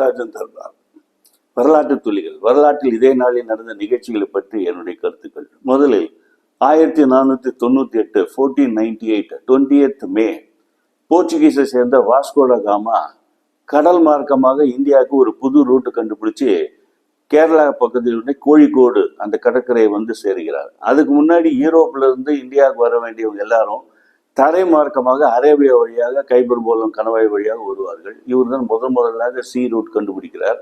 ராஜராஜன் தர்பார். வரலாற்று துளிகள். வரலாற்றில் இதே நாளில் நடந்த நிகழ்ச்சிகளை பற்றி என்னுடைய கருத்துக்கள். முதலில் 1498 1498 20th மே போர்ச்சுகீஸை சேர்ந்த வாஸ்கோட காமா கடல் மார்க்கமாக இந்தியாவுக்கு ஒரு புது ரூட்டு கண்டுபிடிச்சு கேரளா பக்கத்தில் உள்ள கோழிக்கோடு அந்த கடற்கரையை வந்து சேருகிறார். அதுக்கு முன்னாடி யூரோப்ல இருந்து இந்தியாவுக்கு வர வேண்டியவங்க எல்லாரும் தரை மார்க்கமாக அரேபியா வழியாக கைபர் போலம் கணவாய் வழியாக வருவார்கள். இவர் தான் முதலாக சி ரூட் கண்டுபிடிக்கிறார்.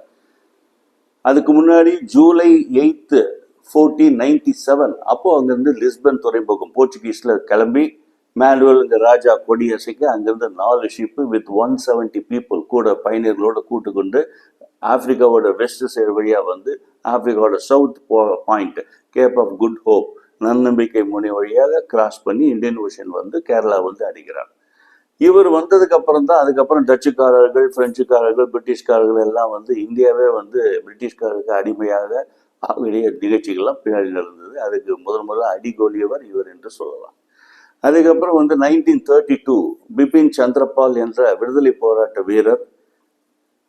அதுக்கு முன்னாடி ஜூலை 8 1497 அப்போ அங்கிருந்து லிஸ்பன் துறைமுகம் போர்ச்சுகீஸ்ல கிளம்பி மேனுவல் இந்த ராஜா கொடியசைக்கு அங்கிருந்து 4 ஷிப்பு வித் 170 பீப்புள் கூட பயணியர்களோட கூட்டு கொண்டு ஆப்பிரிக்காவோட வெஸ்ட் சைடு வழியா வந்து ஆப்பிரிக்காவோட south point Cape of Good Hope நன்னம்பிக்கை முனை வழியாக கிராஸ் பண்ணி இந்தியன் ஓஷன் வந்து கேரளா வந்து அடிக்கிறார். இவர் வந்ததுக்கு அப்புறம் தான் அதுக்கப்புறம் டச்சுக்காரர்கள், பிரெஞ்சுக்காரர்கள், பிரிட்டிஷ்காரர்கள் எல்லாம் வந்து இந்தியாவே வந்து பிரிட்டிஷ்காரருக்கு அடிமையாக நிகழ்ச்சிகள்லாம் பின்னாடி நடந்தது. அதுக்கு முதல்ல அடிகோலியவர் இவர் என்று சொல்லலாம். அதுக்கப்புறம் வந்து 1932 பிபின் சந்திரபால் என்ற விடுதலை போராட்ட வீரர்,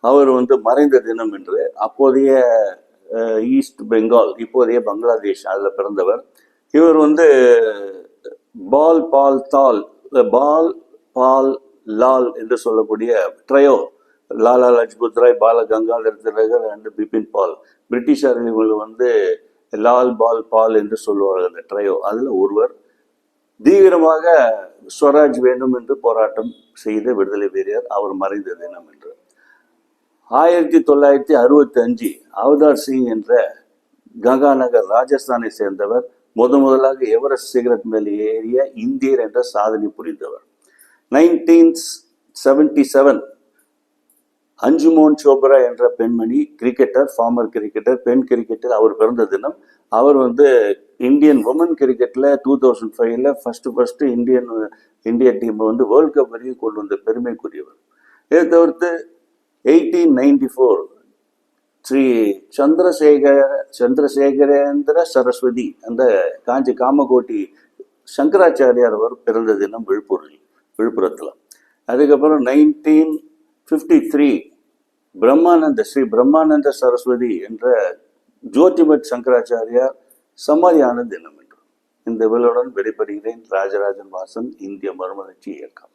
அவர் வந்து மறைந்த தினம் என்று அப்போதைய ஈஸ்ட் பெங்கால் இப்போதைய பங்களாதேஷ் அதில் பிறந்தவர். இவர் வந்து பால் பால் லால் என்று சொல்லக்கூடிய ட்ரையோ, லாலா லஜ்பத் ராய், பால கங்காதர் திலகர் அண்ட் பிபின் பால், பிரிட்டிஷார்கள் வந்து லால் பால் என்று சொல்லுவார்கள் அந்த ட்ரையோ. அதில் ஒருவர் தீவிரமாக ஸ்வராஜ் வேண்டும் என்று போராட்டம் செய்த விடுதலை வீரர், அவர் மறைந்த தினம் என்று. 1965 அவதார் சிங் என்ற கங்காநகர் ராஜஸ்தானை சேர்ந்தவர் முதலாக எவரெஸ்ட் சிகரத் மேல் ஏறிய இந்தியர் என்ற சாதனை புரிந்தவர். 1977 அஞ்சுமோன் சோப்ரா என்ற பெண்மணி கிரிக்கெட்டர், ஃபார்மர் கிரிக்கெட்டர், பெண் கிரிக்கெட்டர், அவர் பிறந்த தினம். அவர் வந்து இந்தியன் உமன் கிரிக்கெட்டில் 2005 ஃபர்ஸ்ட் இந்திய டீமை வந்து வேர்ல்ட் கப் வரையும் கொண்டு வந்த பெருமைக்குரியவர். இதை தவிர்த்து 1894 ஸ்ரீ சந்திரசேகரேந்திர சரஸ்வதி அந்த காஞ்சி காமகோட்டி சங்கராச்சாரியார் அவர் பிறந்த தினம் விழுப்புரத்தில். அதுக்கப்புறம் 1953 ஸ்ரீ பிரம்மானந்த சரஸ்வதி என்ற ஜோதிமத் சங்கராச்சாரியார் சமாதியான தினம் என்று. இந்த விழாவுடன் வெளிப்படுகிறேன். ராஜராஜன் வாசன், இந்திய மறுமலர்ச்சி இயக்கம்.